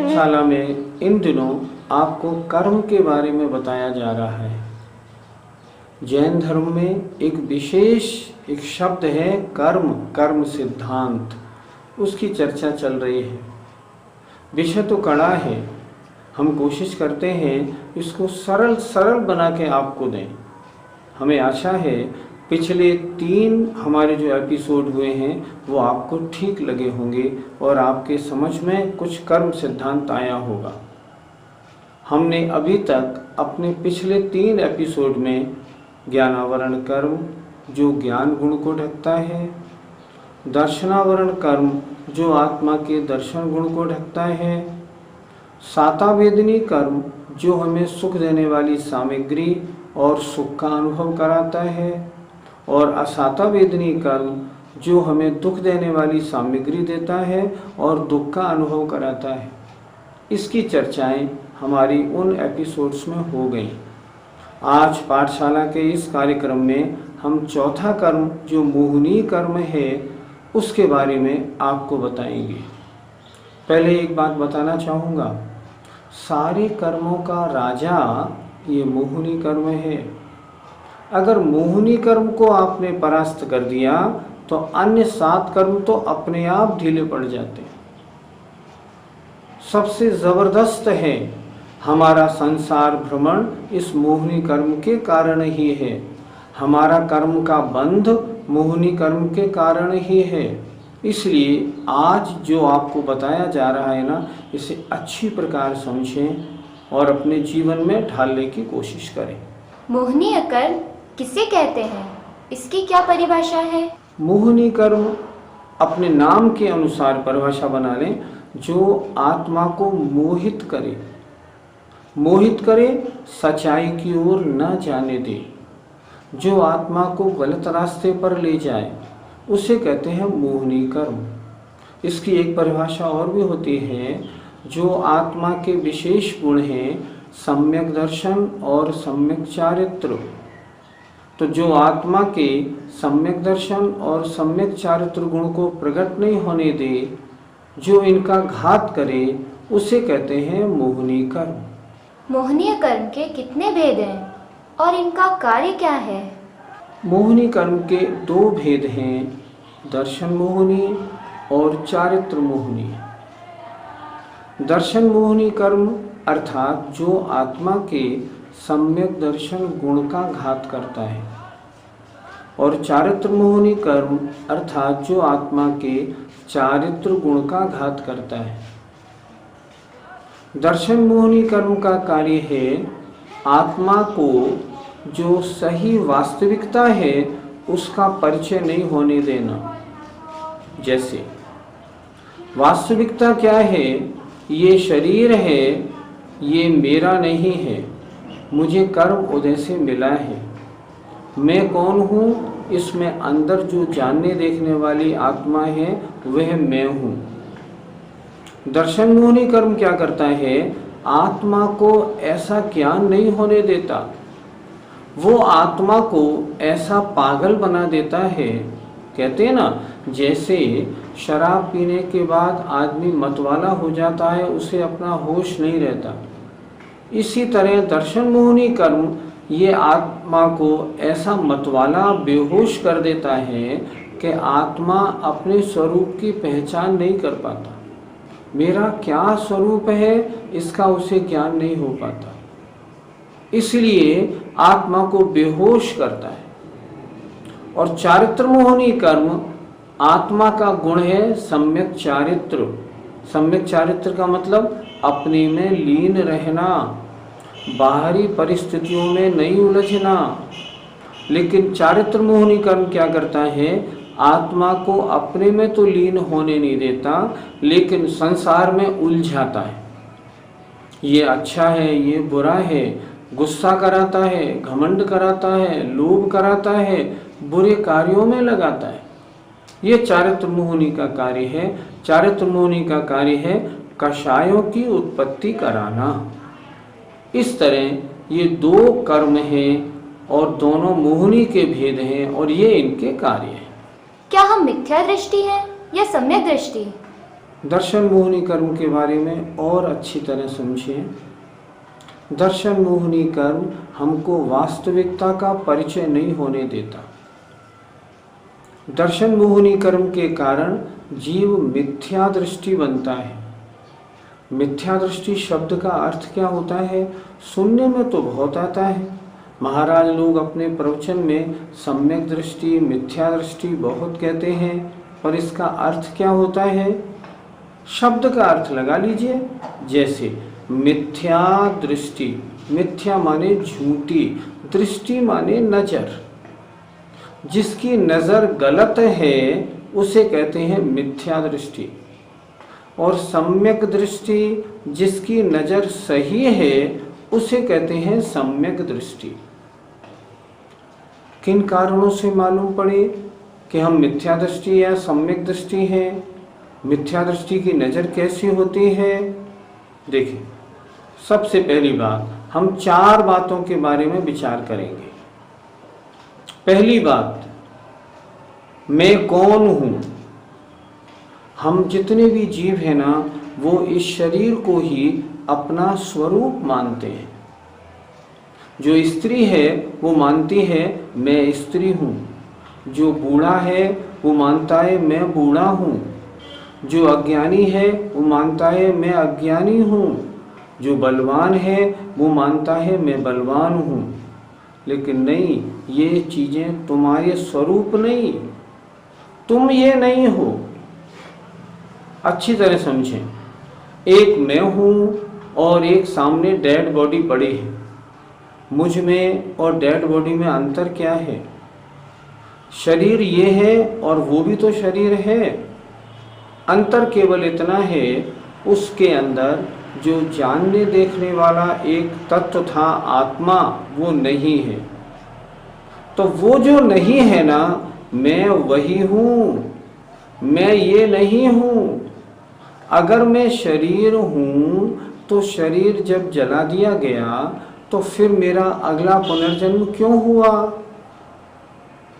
शाला में इन दिनों आपको कर्म के बारे में बताया जा रहा है। जैन धर्म में एक विशेष शब्द है कर्म, कर्म सिद्धांत, उसकी चर्चा चल रही है। विषय तो कड़ा है, हम कोशिश करते हैं इसको सरल सरल बना के आपको दें। हमें आशा है पिछले 3 हमारे जो एपिसोड हुए हैं वो आपको ठीक लगे होंगे और आपके समझ में कुछ कर्म सिद्धांत आया होगा। हमने अभी तक अपने पिछले 3 एपिसोड में ज्ञानावरण कर्म जो ज्ञान गुण को ढकता है, दर्शनावरण कर्म जो आत्मा के दर्शन गुण को ढकता है, सातावेदनी कर्म जो हमें सुख देने वाली सामग्री और सुख का अनुभव कराता है, और असातावेदनी कर्म जो हमें दुख देने वाली सामग्री देता है और दुख का अनुभव कराता है। इसकी चर्चाएं हमारी उन एपिसोड्स में हो गई। आज पाठशाला के इस कार्यक्रम में हम चौथा कर्म जो मोहिनी कर्म है उसके बारे में आपको बताएंगे। पहले एक बात बताना चाहूँगा, सारे कर्मों का राजा ये मोहिनी कर्म है। अगर मोहिनी कर्म को आपने परास्त कर दिया तो अन्य 7 कर्म तो अपने आप ढीले पड़ जाते हैं। सबसे ज़बरदस्त है हमारा संसार भ्रमण इस मोहिनी कर्म के कारण ही है। हमारा कर्म का बंध मोहिनी कर्म के कारण ही है। इसलिए आज जो आपको बताया जा रहा है ना, इसे अच्छी प्रकार समझें और अपने जीवन में ढालने की कोशिश करें। मोहिनी कर्म किसे कहते हैं? इसकी क्या परिभाषा है? मोहिनी कर्म अपने नाम के अनुसार परिभाषा बना लें, जो आत्मा को मोहित करे, मोहित करे, सच्चाई की ओर न जाने दे, जो आत्मा को गलत रास्ते पर ले जाए, उसे कहते हैं मोहिनी कर्म। इसकी एक परिभाषा और भी होती है, जो आत्मा के विशेष गुण हैं सम्यक दर्शन और सम्यक चारित्र। तो जो आत्मा के सम्यक दर्शन और सम्यक चारित्र गुण को प्रकट नहीं होने दे, जो इनका घात करे, उसे कहते हैं मोहिनी कर्म। मोहिनी कर्म के कितने भेद हैं और इनका कार्य क्या है? मोहिनी कर्म के 2 भेद हैं, दर्शन मोहिनी और चारित्र मोहिनी। दर्शन मोहिनी कर्म अर्थात जो आत्मा के सम्यक दर्शन गुण का घात करता है, और चारित्र मोहिनी कर्म अर्थात जो आत्मा के चारित्र गुण का घात करता है। दर्शन मोहिनी कर्म का कार्य है आत्मा को जो सही वास्तविकता है उसका परिचय नहीं होने देना। जैसे वास्तविकता क्या है? ये शरीर है, ये मेरा नहीं है, मुझे कर्म उदय से मिला है। मैं कौन हूँ? इसमें अंदर जो जानने देखने वाली आत्मा है वह मैं हूँ। दर्शन मोहिनी कर्म क्या करता है? आत्मा को ऐसा ज्ञान नहीं होने देता, वो आत्मा को ऐसा पागल बना देता है। कहते हैं ना, जैसे शराब पीने के बाद आदमी मतवाला हो जाता है, उसे अपना होश नहीं रहता, इसी तरह दर्शन मोहिनी कर्म ये आत्मा को ऐसा मतवाला बेहोश कर देता है कि आत्मा अपने स्वरूप की पहचान नहीं कर पाता। मेरा क्या स्वरूप है इसका उसे ज्ञान नहीं हो पाता, इसलिए आत्मा को बेहोश करता है। और चारित्र मोहिनी कर्म आत्मा का गुण है सम्यक चारित्र। सम्यक चारित्र का मतलब अपने में लीन रहना, बाहरी परिस्थितियों में नहीं उलझना। लेकिन चारित्र मोहिनी कर्म क्या करता है? आत्मा को अपने में तो लीन होने नहीं देता, लेकिन संसार में उलझाता है। ये अच्छा है, ये बुरा है, गुस्सा कराता है, घमंड कराता है, लोभ कराता है, बुरे कार्यों में लगाता है। ये चारित्र मोहिनी का कार्य है। चारित्र मोहिनी का कार्य है कषायों की उत्पत्ति कराना। इस तरह ये दो कर्म हैं और दोनों मोहिनी के भेद हैं और ये इनके कार्य हैं। क्या हम मिथ्या दृष्टि है या सम्यक दृष्टि? दर्शन मोहिनी कर्म के बारे में और अच्छी तरह समझें। दर्शन मोहिनी कर्म हमको वास्तविकता का परिचय नहीं होने देता। दर्शन मोहिनी कर्म के कारण जीव मिथ्या दृष्टि बनता है। मिथ्या दृष्टि शब्द का अर्थ क्या होता है? सुनने में तो बहुत आता है। महाराज लोग अपने प्रवचन में सम्यक दृष्टि, मिथ्या दृष्टि बहुत कहते हैं, पर इसका अर्थ क्या होता है? शब्द का अर्थ लगा लीजिए। जैसे मिथ्या दृष्टि, मिथ्या माने झूठी, दृष्टि माने नजर। जिसकी नजर गलत है उसे कहते हैं मिथ्या दृष्टि। और सम्यक दृष्टि, जिसकी नजर सही है उसे कहते हैं सम्यक दृष्टि। किन कारणों से मालूम पड़े कि हम मिथ्या दृष्टि या सम्यक दृष्टि हैं? मिथ्या दृष्टि की नजर कैसी होती है? देखिए, सबसे पहली बात, हम 4 बातों के बारे में विचार करेंगे। पहली बात, मैं कौन हूं? हम जितने भी जीव हैं ना, वो इस शरीर को ही अपना स्वरूप मानते हैं। जो स्त्री है वो मानती है मैं स्त्री हूँ। जो बूढ़ा है वो मानता है मैं बूढ़ा हूँ। जो अज्ञानी है वो मानता है मैं अज्ञानी हूँ। जो बलवान है वो मानता है मैं बलवान हूँ। लेकिन नहीं, ये चीज़ें तुम्हारे स्वरूप नहीं, तुम ये नहीं हो। अच्छी तरह समझें। एक मैं हूँ और एक सामने डेड बॉडी पड़ी है। मुझ में और डेड बॉडी में अंतर क्या है? शरीर ये है और वो भी तो शरीर है। अंतर केवल इतना है, उसके अंदर जो जानने देखने वाला एक तत्व था आत्मा, वो नहीं है। तो वो जो नहीं है ना, मैं वही हूँ, मैं ये नहीं हूँ। अगर मैं शरीर हूँ तो शरीर जब जला दिया गया तो फिर मेरा अगला पुनर्जन्म क्यों हुआ?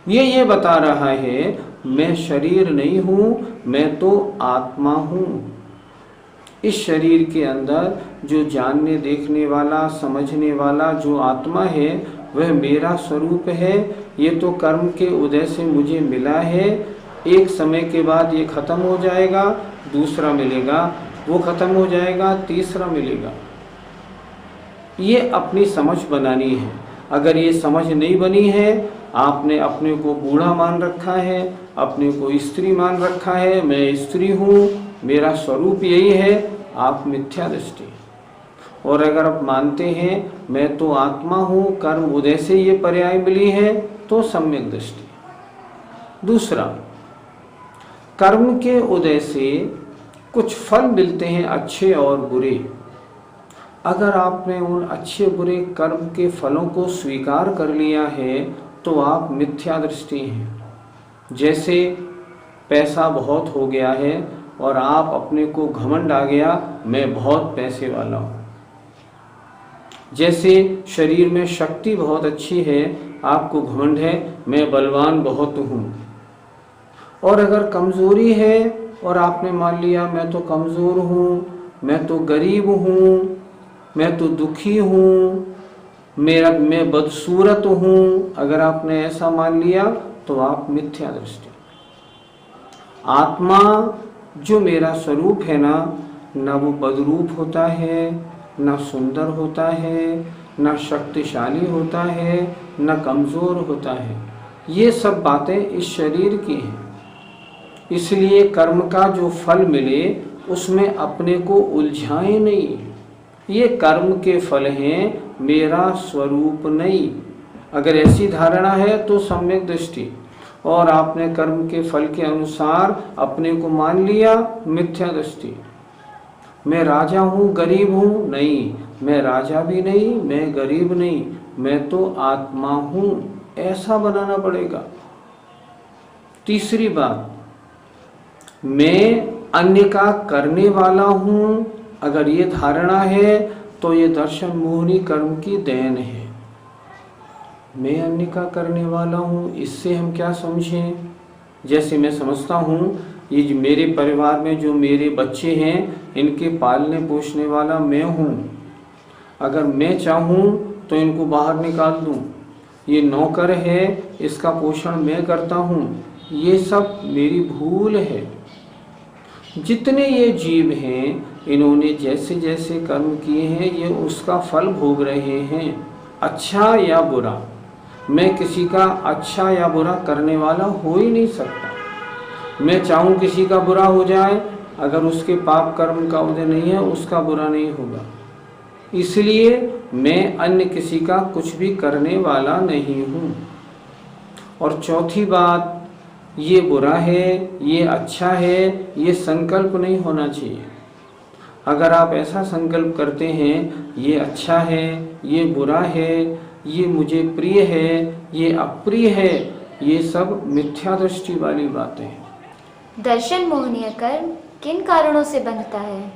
ये बता रहा है मैं शरीर नहीं हूँ, मैं तो आत्मा हूँ। इस शरीर के अंदर जो जानने देखने वाला, समझने वाला जो आत्मा है वह मेरा स्वरूप है। ये तो कर्म के उदय से मुझे मिला है। एक समय के बाद ये खत्म हो जाएगा, दूसरा मिलेगा, वो खत्म हो जाएगा, तीसरा मिलेगा। ये अपनी समझ बनानी है। अगर ये समझ नहीं बनी है, आपने अपने को बूढ़ा मान रखा है, अपने को स्त्री मान रखा है, मैं स्त्री हूँ, मेरा स्वरूप यही है, आप मिथ्या दृष्टि। और अगर आप मानते हैं मैं तो आत्मा हूँ, कर्म उदय से ये पर्याय मिली है, तो सम्यक दृष्टि। दूसरा, कर्म के उदय से कुछ फल मिलते हैं, अच्छे और बुरे। अगर आपने उन अच्छे बुरे कर्म के फलों को स्वीकार कर लिया है तो आप मिथ्या दृष्टि हैं। जैसे पैसा बहुत हो गया है और आप अपने को घमंड आ गया, मैं बहुत पैसे वाला हूँ। जैसे शरीर में शक्ति बहुत अच्छी है, आपको घमंड है, मैं बलवान बहुत हूँ। और अगर कमज़ोरी है और आपने मान लिया मैं तो कमज़ोर हूँ, मैं तो गरीब हूँ, मैं तो दुखी हूँ, मैं बदसूरत हूँ, अगर आपने ऐसा मान लिया तो आप मिथ्या दृष्टि। आत्मा जो मेरा स्वरूप है ना, न वो बदरूप होता है, न सुंदर होता है, न शक्तिशाली होता है, न कमज़ोर होता है। ये सब बातें इस शरीर की हैं। इसलिए कर्म का जो फल मिले उसमें अपने को उलझाएं नहीं। ये कर्म के फल हैं, मेरा स्वरूप नहीं। अगर ऐसी धारणा है तो सम्यक दृष्टि। और आपने कर्म के फल के अनुसार अपने को मान लिया, मिथ्या दृष्टि। मैं राजा हूँ, गरीब हूँ, नहीं, मैं राजा भी नहीं, मैं गरीब नहीं, मैं तो आत्मा हूँ, ऐसा बनाना पड़ेगा। तीसरी बात, मैं अन्य का करने वाला हूँ, अगर ये धारणा है तो ये दर्शन मोहिनी कर्म की देन है। मैं अन्य का करने वाला हूँ, इससे हम क्या समझें? जैसे मैं समझता हूँ ये जो मेरे परिवार में जो मेरे बच्चे हैं, इनके पालने पोषने वाला मैं हूँ। अगर मैं चाहूँ तो इनको बाहर निकाल दूँ। ये नौकर है, इसका पोषण मैं करता हूँ। ये सब मेरी भूल है। जितने ये जीव हैं, इन्होंने जैसे जैसे कर्म किए हैं, ये उसका फल भोग रहे हैं, अच्छा या बुरा। मैं किसी का अच्छा या बुरा करने वाला हो ही नहीं सकता। मैं चाहूँ किसी का बुरा हो जाए, अगर उसके पाप कर्म का उदय नहीं है, उसका बुरा नहीं होगा। इसलिए मैं अन्य किसी का कुछ भी करने वाला नहीं हूँ। और चौथी बात, ये बुरा है, ये अच्छा है, ये संकल्प नहीं होना चाहिए। अगर आप ऐसा संकल्प करते हैं, ये अच्छा है, ये बुरा है, ये मुझे प्रिय है, ये अप्रिय है, ये सब मिथ्या दृष्टि वाली बातें हैं। दर्शन मोहनीय कर्म किन कारणों से बंधता है?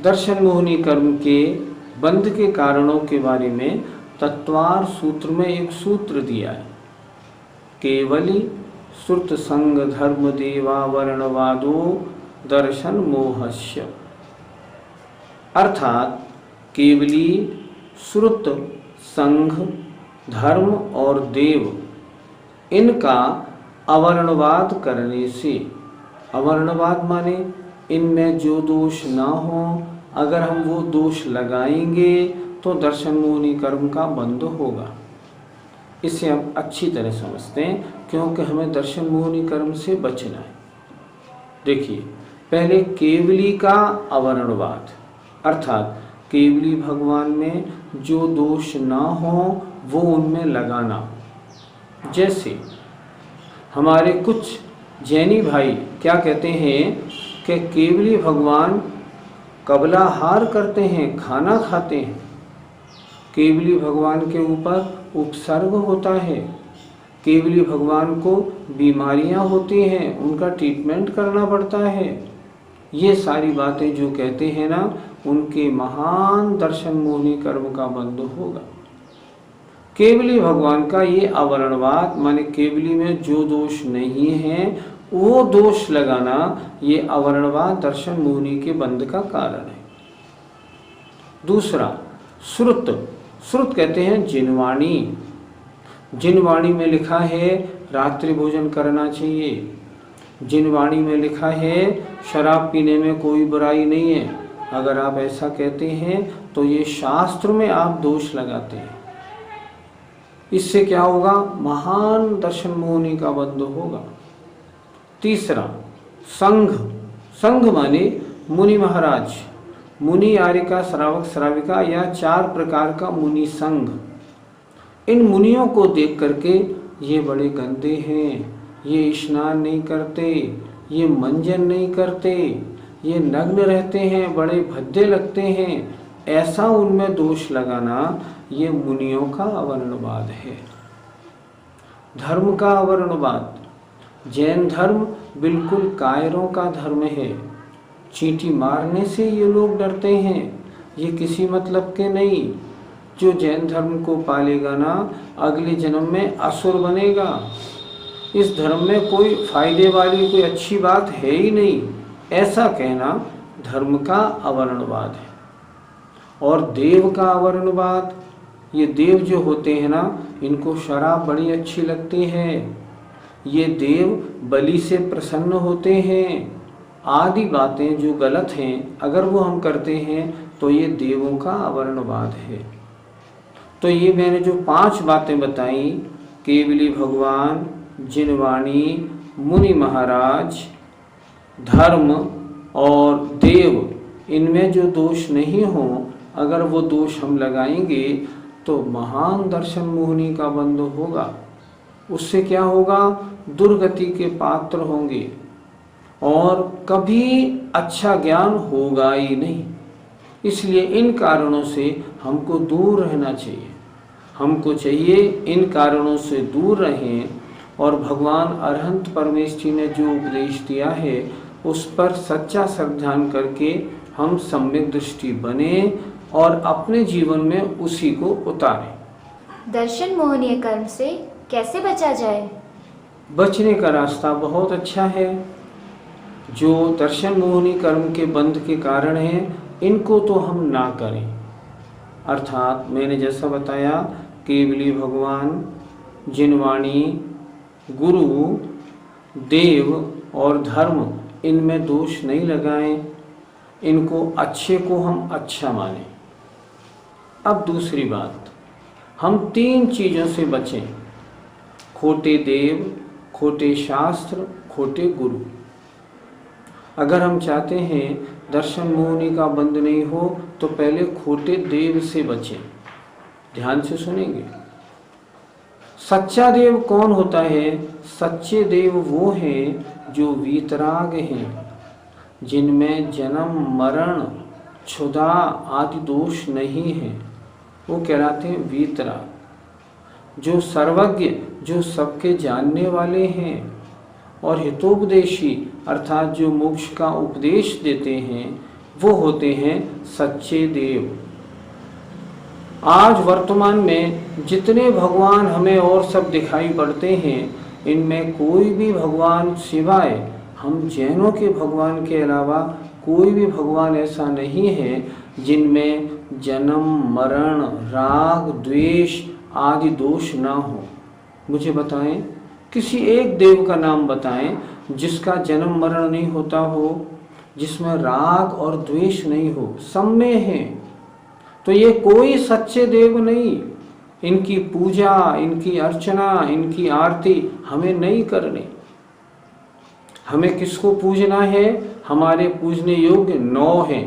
दर्शन मोहिनी कर्म के बंध के कारणों के बारे में तत्वार सूत्र में एक सूत्र दिया है। केवली श्रुत संग धर्म देवावरणवादो दर्शन मोहस्य। अर्थात केवली श्रुत संघ धर्म और देव, इनका अवर्णवाद करने से, अवर्णवाद माने इनमें जो दोष ना हो, अगर हम वो दोष लगाएंगे तो दर्शन मोहिनी कर्म का बंध होगा। इसे हम अच्छी तरह समझते हैं, क्योंकि हमें दर्शन मोहिनी कर्म से बचना है। देखिए, पहले केवली का अवर्णवाद, अर्थात केवली भगवान में जो दोष ना हो वो उनमें लगाना। जैसे हमारे कुछ जैनी भाई क्या कहते हैं कि केवली भगवान कबलाहार करते हैं, खाना खाते हैं, केवली भगवान के ऊपर उपसर्ग होता है, केवली भगवान को बीमारियां होती हैं, उनका ट्रीटमेंट करना पड़ता है। ये सारी बातें जो कहते हैं ना, उनके महान दर्शन मोहिनी कर्म का बंध होगा। केवली भगवान का ये अवर्णवाद माने केवली में जो दोष नहीं है वो दोष लगाना, ये अवर्णवाद दर्शन मोहिनी के बंध का कारण है। दूसरा, श्रुत। श्रुत कहते हैं जिनवाणी। जिनवाणी में लिखा है रात्रि भोजन करना चाहिए। जिनवाणी में लिखा है शराब पीने में कोई बुराई नहीं है। अगर आप ऐसा कहते हैं तो ये शास्त्र में आप दोष लगाते हैं। इससे क्या होगा? महान दर्शन मोहिनी का बंध होगा। तीसरा, संघ। संघ माने मुनि महाराज, मुनि, आर्यिका, श्रावक, श्राविका या 4 प्रकार का मुनि संघ। इन मुनियों को देख करके ये बड़े गंदे हैं, ये स्नान नहीं करते, ये मंजन नहीं करते, ये नग्न रहते हैं, बड़े भद्दे लगते हैं, ऐसा उनमें दोष लगाना, ये मुनियों का अवर्णवाद है। धर्म का अवर्णवाद। जैन धर्म बिल्कुल कायरों का धर्म है। चींटी मारने से ये लोग डरते हैं, ये किसी मतलब के नहीं। जो जैन धर्म को पालेगा ना, अगले जन्म में असुर बनेगा। इस धर्म में कोई फायदे वाली कोई अच्छी बात है ही नहीं, ऐसा कहना धर्म का अवर्णवाद है। और देव का अवर्णवाद, ये देव जो होते हैं ना, इनको शराब बड़ी अच्छी लगती है, ये देव बलि से प्रसन्न होते हैं, आदि बातें जो गलत हैं अगर वो हम करते हैं तो ये देवों का अवर्णवाद है। तो ये मैंने जो 5 बातें बताई, केवली भगवान, जिनवाणी, मुनि महाराज, धर्म और देव, इनमें जो दोष नहीं हो, अगर वो दोष हम लगाएंगे तो महान दर्शन मोहिनी का बंध होगा। उससे क्या होगा? दुर्गति के पात्र होंगे और कभी अच्छा ज्ञान होगा ही नहीं। इसलिए इन कारणों से हमको दूर रहना चाहिए। हमको चाहिए इन कारणों से दूर रहें और भगवान अरहंत परमेष्ठी ने जो उपदेश दिया है उस पर सच्चा श्रद्धान करके हम सम्यक दृष्टि बने और अपने जीवन में उसी को उतारें। दर्शन मोहनीय कर्म से कैसे बचा जाए? बचने का रास्ता बहुत अच्छा है। जो दर्शन मोहनी कर्म के बंध के कारण हैं, इनको तो हम ना करें। अर्थात मैंने जैसा बताया, केवली भगवान, जिनवाणी, गुरु, देव और धर्म, इनमें दोष नहीं लगाएं। इनको अच्छे को हम अच्छा मानें। अब दूसरी बात, हम 3 चीज़ों से बचें: खोटे देव, खोटे शास्त्र, खोटे गुरु। अगर हम चाहते हैं दर्शन मोहनी का बंध नहीं हो तो पहले खोटे देव से बचें। ध्यान से सुनेंगे। सच्चा देव कौन होता है? सच्चे देव वो हैं जो वीतराग हैं, जिनमें जन्म, मरण, क्षुधा आदि दोष नहीं है। वो कहलाते हैं वीतराग। जो सर्वज्ञ, जो सबके जानने वाले हैं और हितोपदेशी, अर्थात जो मोक्ष का उपदेश देते हैं, वो होते हैं सच्चे देव। आज वर्तमान में जितने भगवान हमें और सब दिखाई पड़ते हैं, इनमें कोई भी भगवान सिवाय हम जैनों के भगवान के अलावा कोई भी भगवान ऐसा नहीं है जिनमें जन्म, मरण, राग, द्वेष आदि दोष ना हो। मुझे बताएं, किसी एक देव का नाम बताएं जिसका जन्म मरण नहीं होता हो, जिसमें राग और द्वेष नहीं हो, सब में है। तो ये कोई सच्चे देव नहीं। इनकी पूजा, इनकी अर्चना, इनकी आरती हमें नहीं करनी। हमें किसको पूजना है? हमारे पूजने योग्य 9 हैं।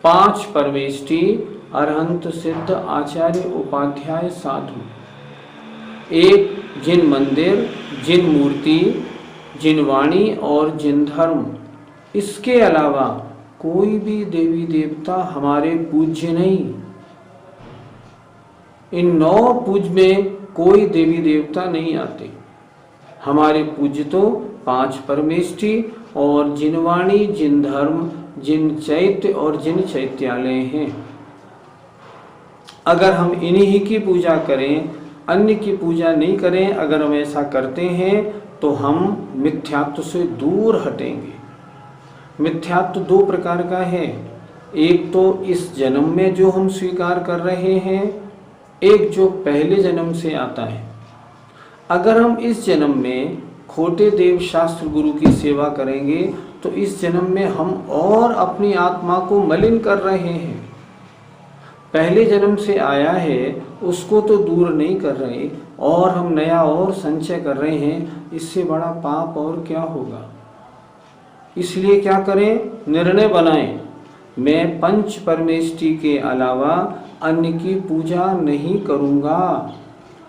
5 परमेष्ठी, अरहंत, सिद्ध, आचार्य, उपाध्याय, साधु। 1 जिन मंदिर, जिन मूर्ति, जिन वाणी और जिन धर्म। इसके अलावा कोई भी देवी देवता हमारे पूज्य नहीं। इन 9 पूज में कोई देवी देवता नहीं आते। हमारे पूज्य तो 5 परमेष्ठी और जिन वाणी, जिन धर्म, जिन चैत्य और जिन चैत्यालय हैं। अगर हम इन्हीं की पूजा करें, अन्य की पूजा नहीं करें, अगर हम ऐसा करते हैं तो हम मिथ्यात्व से दूर हटेंगे। मिथ्यात्व 2 प्रकार का है। एक तो इस जन्म में जो हम स्वीकार कर रहे हैं, एक जो पहले जन्म से आता है। अगर हम इस जन्म में खोटे देव, शास्त्र, गुरु की सेवा करेंगे तो इस जन्म में हम और अपनी आत्मा को मलिन कर रहे हैं। पहले जन्म से आया है उसको तो दूर नहीं कर रहे और हम नया और संचय कर रहे हैं। इससे बड़ा पाप और क्या होगा? इसलिए क्या करें? निर्णय बनाएं, मैं 5 परमेष्ठी के अलावा अन्य की पूजा नहीं करूंगा।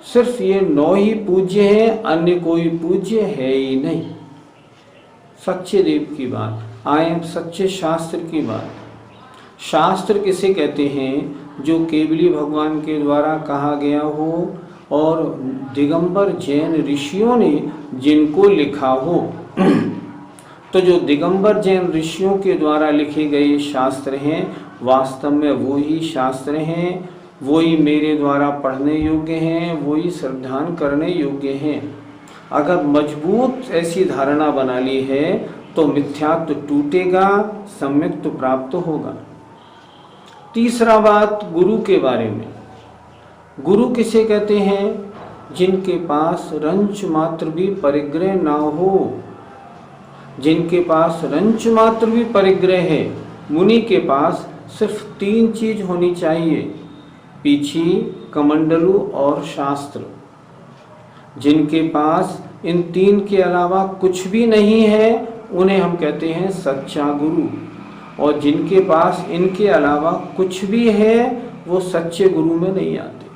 सिर्फ ये 9 ही पूज्य हैं, अन्य कोई पूज्य है ही नहीं। सच्चे देव की बात। आए सच्चे शास्त्र की बात। शास्त्र किसे कहते हैं? जो केवली भगवान के द्वारा कहा गया हो और दिगंबर जैन ऋषियों ने जिनको लिखा हो। तो जो दिगंबर जैन ऋषियों के द्वारा लिखे गए शास्त्र हैं, वास्तव में वो ही शास्त्र हैं, वही मेरे द्वारा पढ़ने योग्य हैं, वही श्रद्धान करने योग्य हैं। अगर मजबूत ऐसी धारणा बना ली है तो मिथ्यात्व टूटेगा, सम्यक्त्व प्राप्त होगा। तीसरा बात, गुरु के बारे में। गुरु किसे कहते हैं? जिनके पास रंच मात्र भी परिग्रह ना हो। जिनके पास रंच मात्र भी परिग्रह है, मुनि के पास सिर्फ 3 चीज होनी चाहिए: पीछी, कमंडलू और शास्त्र। जिनके पास इन 3 के अलावा कुछ भी नहीं है, उन्हें हम कहते हैं सच्चा गुरु। और जिनके पास इनके अलावा कुछ भी है, वो सच्चे गुरु में नहीं आते।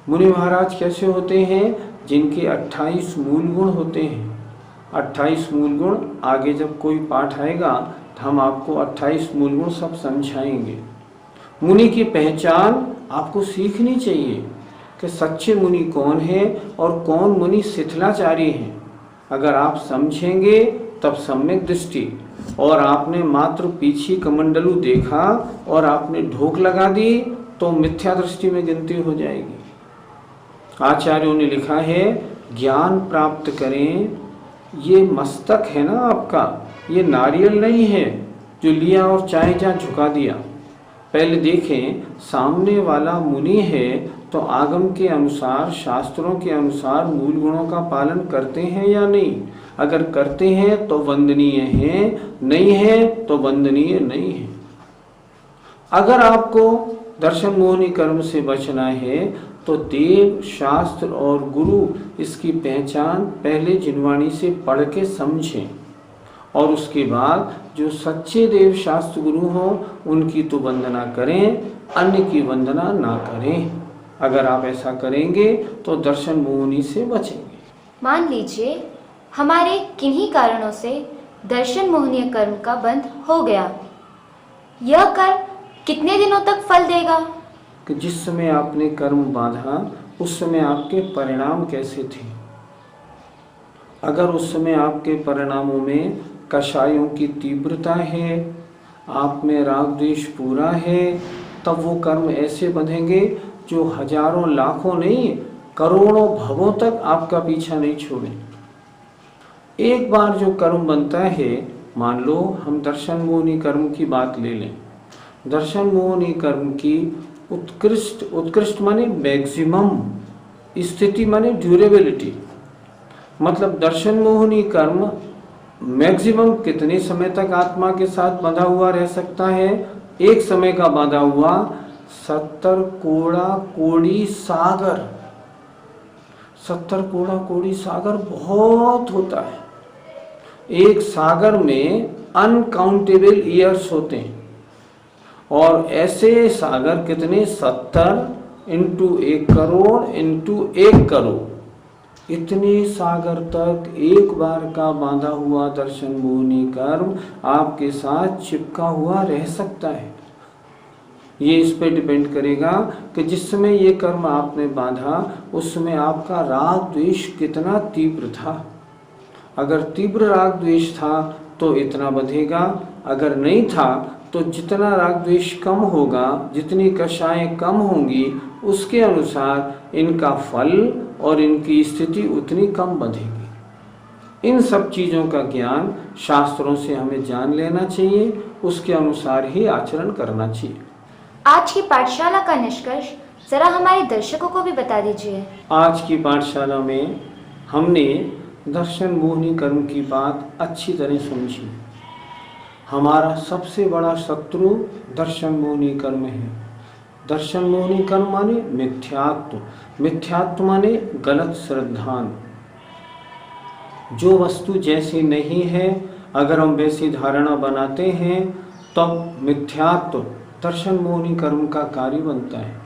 मुनि महाराज कैसे होते हैं? जिनके 28 मूल गुण होते हैं। 28 मूल गुण, आगे जब कोई पाठ आएगा तो हम आपको 28 मूल गुण सब समझाएंगे। मुनि की पहचान आपको सीखनी चाहिए कि सच्चे मुनि कौन है और कौन मुनि शिथिलाचारी हैं। अगर आप समझेंगे तब सम्यक दृष्टि, और आपने मात्र पीछे कमंडलू देखा और आपने ढोक लगा दी तो मिथ्या दृष्टि में गिनती हो जाएगी। आचार्यों ने लिखा है, ज्ञान प्राप्त करें, ये मस्तक है ना आपका, ये नारियल नहीं है जो लिया और चाहे जहाँ झुका दिया। पहले देखें सामने वाला मुनि है तो आगम के अनुसार, शास्त्रों के अनुसार मूल गुणों का पालन करते हैं या नहीं? अगर करते हैं तो वंदनीय हैं, नहीं है तो वंदनीय नहीं है। अगर आपको दर्शन मोहनी कर्म से बचना है तो देव, शास्त्र और गुरु, इसकी पहचान पहले जिनवाणी से पढ़ के समझें, और उसके बाद जो सच्चे देव शास्त्र गुरु हों उनकी तो वंदना करें, अन्य की वंदना ना करें। अगर आप ऐसा करेंगे तो दर्शन मोहनी से बचेंगे। मान लीजिए हमारे किन्हीं कारणों से दर्शन मोहनीय कर्म का बंध हो गया, यह कर्म कितने दिनों तक फल देगा? कि जिस समय आपने कर्म बांधा उस समय आपके परिणाम कैसे थे? अगर उस समय आपके परिणामों में कषायों की तीव्रता है, आप में राग द्वेष पूरा है, तब वो कर्म ऐसे बंधेंगे जो हजारों लाखों नहीं, करोड़ों भवों तक आपका पीछा नहीं छोड़े। एक बार जो कर्म बनता है, मान लो हम दर्शन मोहनी कर्म की बात ले लें। दर्शन मोहनी कर्म की उत्कृष्ट माने मैक्सिमम स्थिति माने ड्यूरेबिलिटी, मतलब दर्शन मोहनी कर्म मैक्सिमम कितने समय तक आत्मा के साथ बंधा हुआ रह सकता है? एक समय का बंधा हुआ 70 कोड़ा कोड़ी सागर। 70 कोड़ा कोड़ी सागर बहुत होता है। एक सागर में अनकाउंटेबल ईयर्स होते हैं, और ऐसे सागर कितने? 70 इंटू 1 करोड़ इंटू 1 करोड़, इतने सागर तक एक बार का बांधा हुआ दर्शन मोहनी कर्म आपके साथ चिपका हुआ रह सकता है। ये इस पे डिपेंड करेगा कि जिस समय ये कर्म आपने बांधा उस समय आपका राग द्वेष कितना तीव्र था। अगर तीव्र राग द्वेष था तो इतना बंधेगा, अगर नहीं था तो जितना राग द्वेष कम होगा, जितनी कषाएं कम होंगी, उसके अनुसार इनका फल और इनकी स्थिति उतनी कम बंधेगी। इन सब चीज़ों का ज्ञान शास्त्रों से हमें जान लेना चाहिए, उसके अनुसार ही आचरण करना चाहिए। आज की पाठशाला का निष्कर्ष जरा हमारे दर्शकों को भी बता दीजिए। आज की पाठशाला में हमने दर्शन मोहनी कर्म की बात अच्छी तरह समझी। हमारा सबसे बड़ा शत्रु दर्शन मोहनी कर्म है। दर्शन मोहनी कर्म माने मिथ्यात्व, मिथ्यात्व माने गलत श्रद्धान। जो वस्तु जैसी नहीं है अगर हम वैसी धारणा बनाते हैं तब मिथ्यात्व दर्शन मोहनी कर्म का कार्य बनता है।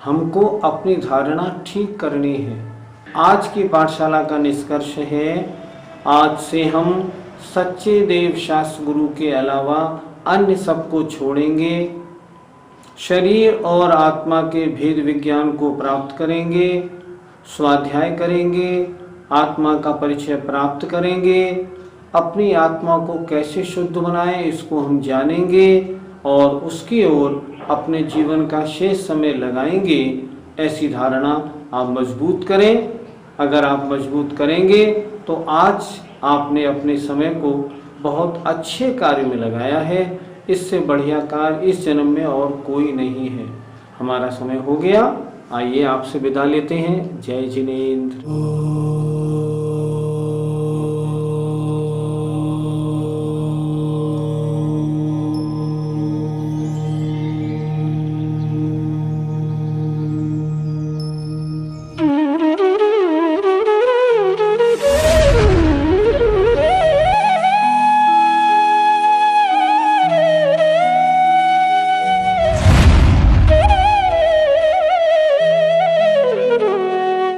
हमको अपनी धारणा ठीक करनी है। आज की पाठशाला का निष्कर्ष है, आज से हम सच्चे देव शास्त्र गुरु के अलावा अन्य सबको छोड़ेंगे, शरीर और आत्मा के भेद विज्ञान को प्राप्त करेंगे, स्वाध्याय करेंगे, आत्मा का परिचय प्राप्त करेंगे, अपनी आत्मा को कैसे शुद्ध बनाएं इसको हम जानेंगे और उसकी ओर अपने जीवन का शेष समय लगाएंगे। ऐसी धारणा आप मजबूत करें। अगर आप मजबूत करेंगे तो आज आपने अपने समय को बहुत अच्छे कार्य में लगाया है। इससे बढ़िया कार्य इस जन्म में और कोई नहीं है। हमारा समय हो गया, आइए आपसे विदा लेते हैं। जय जिनेंद्र।